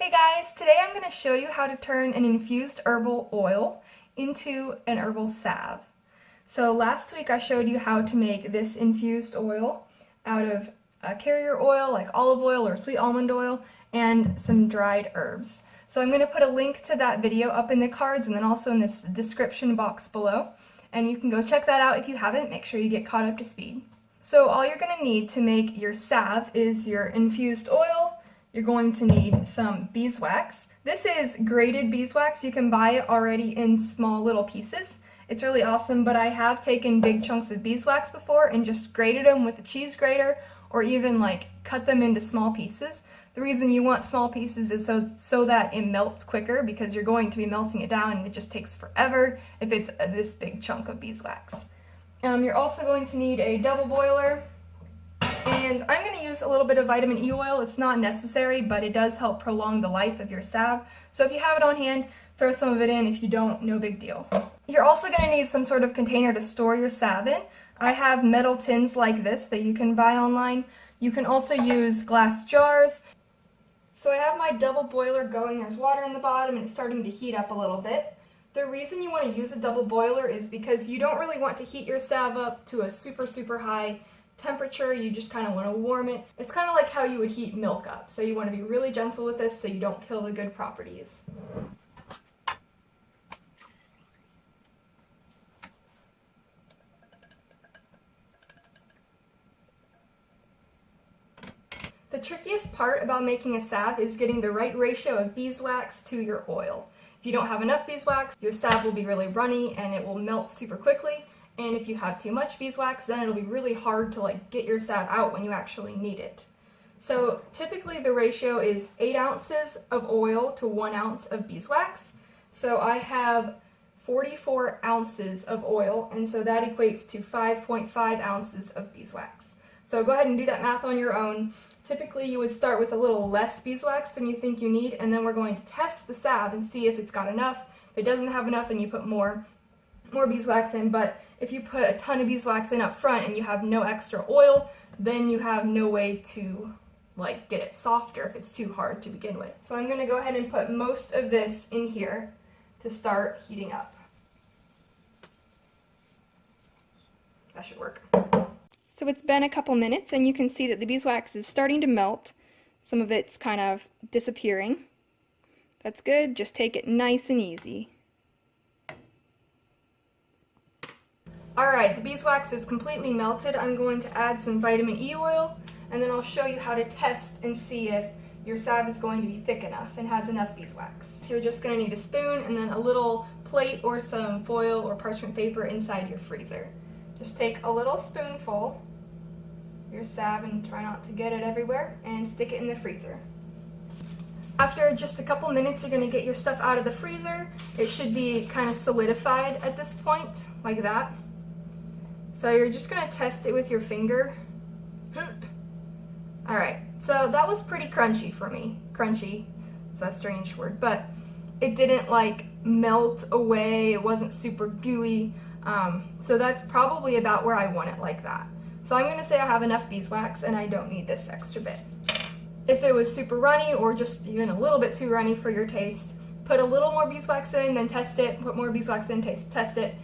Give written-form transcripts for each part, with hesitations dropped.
Hey guys, today I'm going to show you how to turn an infused herbal oil into an herbal salve. So last week I showed you how to make this infused oil out of carrier oil like olive oil or sweet almond oil and some dried herbs. So I'm going to put a link to that video up in the cards and then also in this description box below. And you can go check that out if you haven't. Make sure you get caught up to speed. So all you're going to need to make your salve is your infused oil. You're going to need some beeswax. This is grated beeswax. You can buy it already in small little pieces. It's really awesome, but I have taken big chunks of beeswax before and just grated them with a cheese grater or even like cut them into small pieces. The reason you want small pieces is so that it melts quicker, because you're going to be melting it down and it just takes forever if it's this big chunk of beeswax. You're also going to need a double boiler. And I'm going to use a little bit of vitamin E oil. It's not necessary, but it does help prolong the life of your salve. So if you have it on hand, throw some of it in. If you don't, no big deal. You're also going to need some sort of container to store your salve in. I have metal tins like this that you can buy online. You can also use glass jars. So I have my double boiler going. There's water in the bottom and it's starting to heat up a little bit. The reason you want to use a double boiler is because you don't really want to heat your salve up to a super high temperature. You just kind of want to warm it. It's kind of like how you would heat milk up. So you want to be really gentle with this so you don't kill the good properties. The trickiest part about making a salve is getting the right ratio of beeswax to your oil. If you don't have enough beeswax, your salve will be really runny and it will melt super quickly. And if you have too much beeswax, then it'll be really hard to get your salve out when you actually need it. So typically the ratio is 8 ounces of oil to 1 ounce of beeswax. So I have 44 ounces of oil, and so that equates to 5.5 ounces of beeswax. So go ahead and do that math on your own. Typically you would start with a little less beeswax than you think you need, and then we're going to test the salve and see if it's got enough. If it doesn't have enough, then you put more beeswax in. But if you put a ton of beeswax in up front and you have no extra oil, then you have no way to get it softer if it's too hard to begin with. So I'm going to go ahead and put most of this in here to start heating up. That should work. So it's been a couple minutes and you can see that the beeswax is starting to melt. Some of it's kind of disappearing. That's good. Just take it nice and easy. Alright, the beeswax is completely melted. I'm going to add some vitamin E oil, and then I'll show you how to test and see if your salve is going to be thick enough and has enough beeswax. So you're just going to need a spoon and then a little plate or some foil or parchment paper inside your freezer. Just take a little spoonful of your salve and try not to get it everywhere, and stick it in the freezer. After just a couple minutes, you're going to get your stuff out of the freezer. It should be kind of solidified at this point, like that. So you're just going to test it with your finger. Alright, so that was pretty crunchy for me. Crunchy, it's a strange word, but it didn't melt away. It wasn't super gooey. So that's probably about where I want it, like that. So I'm going to say I have enough beeswax and I don't need this extra bit. If it was super runny or just even a little bit too runny for your taste, put a little more beeswax in, then test it, put more beeswax in, test it,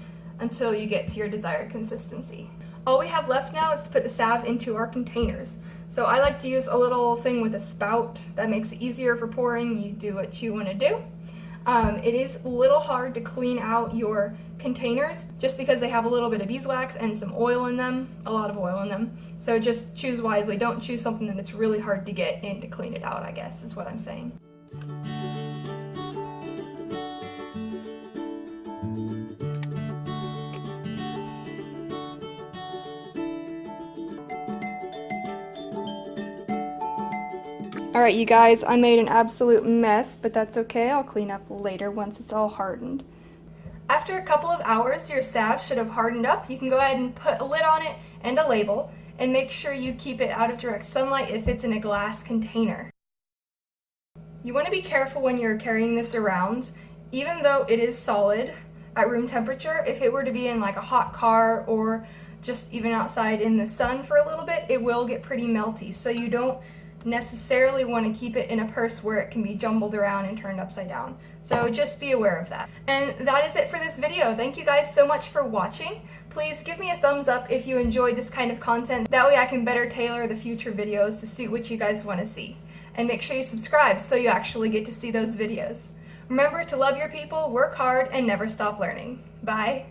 until you get to your desired consistency. All we have left now is to put the salve into our containers. So I like to use a little thing with a spout. That makes it easier for pouring. You do what you want to do. It is a little hard to clean out your containers just because they have a little bit of beeswax and some oil in them, a lot of oil in them. So just choose wisely. Don't choose something that it's really hard to get in to clean it out, I guess is what I'm saying. Alright you guys, I made an absolute mess, but that's okay. I'll clean up later once it's all hardened. After a couple of hours, your salve should have hardened up. You can go ahead and put a lid on it and a label, and make sure you keep it out of direct sunlight if it's in a glass container. You want to be careful when you're carrying this around. Even though it is solid at room temperature, if it were to be in a hot car or just even outside in the sun for a little bit, it will get pretty melty. So you don't necessarily want to keep it in a purse where it can be jumbled around and turned upside down. So just be aware of that. And that is it for this video. Thank you guys so much for watching. Please give me a thumbs up if you enjoyed this kind of content. That way I can better tailor the future videos to suit what you guys want to see. And make sure you subscribe so you actually get to see those videos. Remember to love your people, work hard, and never stop learning. Bye!